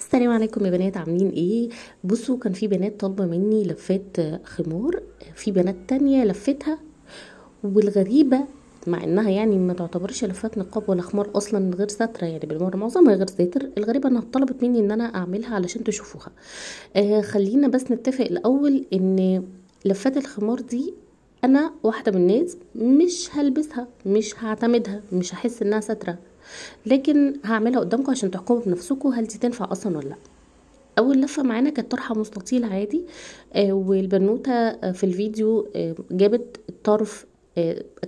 السلام عليكم يا بنات، عاملين ايه؟ بصوا، كان في بنات طالبه مني لفات خمار، في بنات تانية لفتها. والغريبه مع انها يعني ما تعتبرش لفات نقاب ولا خمار اصلا، غير ستره يعني بالمره، معظمها غير ساتر. الغريبه انها طلبت مني ان انا اعملها علشان تشوفوها. خلينا بس نتفق الاول ان لفات الخمار دي انا واحده من الناس مش هلبسها، مش هعتمدها، مش هحس انها ستره، لكن هعملها قدامكم عشان تحكموا بنفسكم هل دي تنفع اصلا ولا لا. اول لفه معانا كانت طرحه مستطيل عادي. والبنوته في الفيديو جابت الطرف،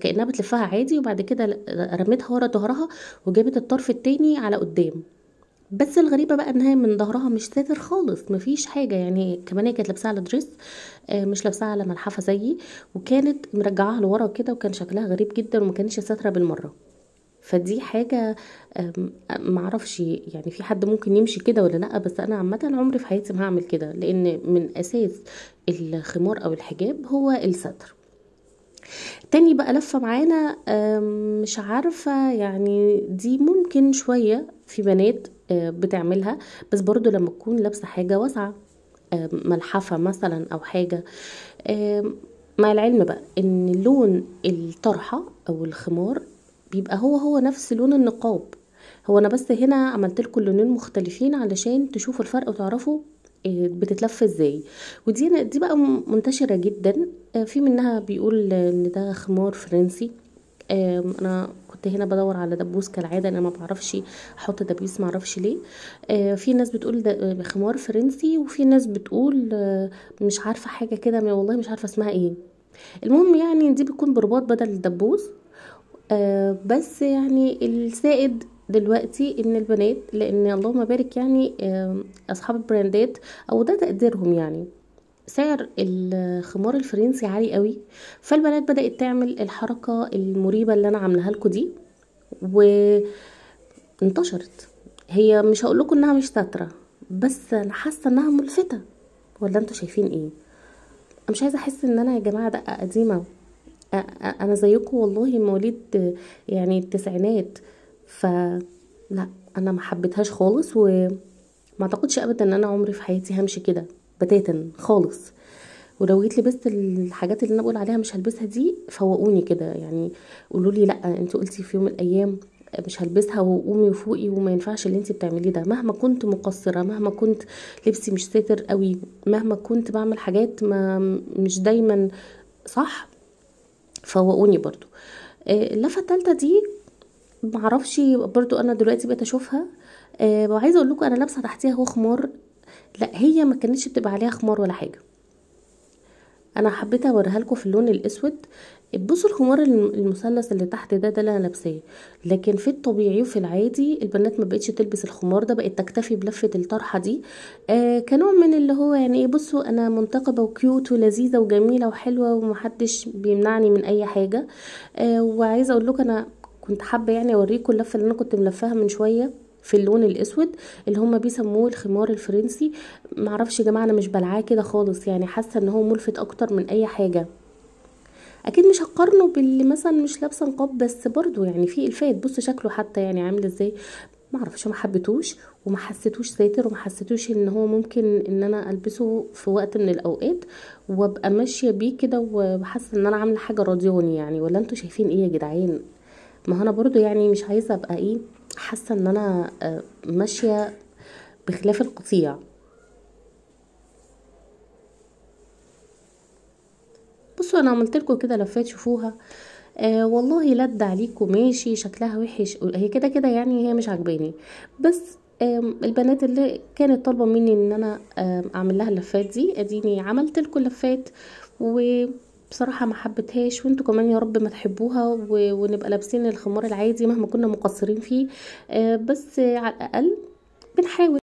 كانها بتلفها عادي، وبعد كده رميتها ورا ظهرها وجابت الطرف التاني على قدام. بس الغريبه بقى ان هي من ظهرها مش ساتر خالص، مفيش حاجه يعني. كمان هي كانت لابساها على دريس، مش لابساها على ملحفه زيي، وكانت مرجعاها لورا كده، وكان شكلها غريب جدا وما كانش ساتره بالمره. فدي حاجة معرفش يعني في حد ممكن يمشي كده ولا لأ، بس أنا عامة عمري في حياتي ما هعمل كده، لأن من أساس الخمار أو الحجاب هو الستر. تاني بقى لفة معانا، مش عارفة يعني، دي ممكن شوية في بنات بتعملها، بس برضو لما تكون لابسة حاجة واسعة، ملحفة مثلا أو حاجة. مع العلم بقى ان لون الطرحة او الخمار بيبقى هو نفس لون النقاب. هو انا بس هنا عملت لكم لونين مختلفين علشان تشوفوا الفرق وتعرفوا بتتلف ازاي. دي بقى منتشرة جدا. في منها بيقول ان ده خمار فرنسي. انا كنت هنا بدور على دبوس كالعاده، انا ما بعرفش احط دبوس، ما اعرفش ليه. في ناس بتقول ده خمار فرنسي، وفي ناس بتقول مش عارفه حاجه كده، والله مش عارفه اسمها ايه. المهم يعني دي بتكون برباط بدل الدبوس. بس يعني السائد دلوقتي ان البنات، لان اللهم بارك يعني اصحاب البراندات او ده تقديرهم يعني، سعر الخمار الفرنسي عالي قوي. فالبنات بدأت تعمل الحركة المريبة اللي انا عاملاها لكم دي، وانتشرت. هي مش هقول لكم انها مش ساترة، بس انا حاسة انها ملفتة. ولا انتوا شايفين ايه؟ انا مش عايزة احس ان انا يا جماعة دقة قديمة. انا زيكم والله، مواليد يعني التسعينات. لا، انا ما حبيتهاش خالص، وما اعتقدش ابدا ان انا عمري في حياتي همشي كده بتاتا خالص. ولو جيت لبست الحاجات اللي انا بقول عليها مش هلبسها دي، فوقوني كده يعني، قولوا لي لا انت قلتي في يوم من الايام مش هلبسها، وقومي وفوقي، وما ينفعش اللي انت بتعمليه ده. مهما كنت مقصره، مهما كنت لبسي مش ساتر قوي، مهما كنت بعمل حاجات ما مش دايما صح، فوقوني برضو. اللفه التالتة دي معرفش برضو، انا دلوقتي بقيت اشوفها. وعايزه اقول لكم انا لابسه تحتيها هو خمار، لا هي ما كانتش بتبقى عليها خمار ولا حاجه. انا حبيت اوريها لكم في اللون الاسود. بصوا الخمار المثلث اللي تحت ده اللي انا لابساه. لكن في الطبيعي وفي العادي البنات ما بقتش تلبس الخمار ده، بقت تكتفي بلفه الطرحه دي. كنوع من اللي هو يعني ايه، بصوا انا منتقبه وكيوت ولذيذه وجميله وحلوه ومحدش بيمنعني من اي حاجه. وعايزه اقول لكم انا كنت حابه يعني اوريكم اللفه اللي انا كنت ملفاها من شويه في اللون الاسود، اللي هم بيسموه الخمار الفرنسي. معرفش يا جماعه، انا مش بلعاه كده خالص يعني، حاسه ان هو ملفت اكتر من اي حاجه. اكيد مش هقارنه باللي مثلا مش لابسه نقاب، بس برضو يعني في الفات. بص شكله حتى يعني عامل ازاي. معرفش، ما حبيتوش وما حسيتوش ساتر، وما حسيتوش ان هو ممكن ان انا البسه في وقت من الاوقات وابقى ماشيه بيه كده وحاسه ان انا عامله حاجه راضياني يعني. ولا انتوا شايفين ايه يا جدعان؟ ما انا برضو يعني مش عايزه ابقى ايه، حاسه ان انا ماشيه بخلاف القطيع. بصوا انا عملت لكم كده لفات شوفوها. والله لد عليكم ماشي، شكلها وحش، هي كده كده يعني، هي مش عجباني. بس البنات اللي كانت طالبه مني ان انا اعمل لها اللفات دي، اديني عملت لكم لفات. وبصراحه ما حبتهاش، وانتوا كمان يا رب ما تحبوها، ونبقى لابسين الخمار العادي مهما كنا مقصرين فيه. بس على الاقل بنحاول.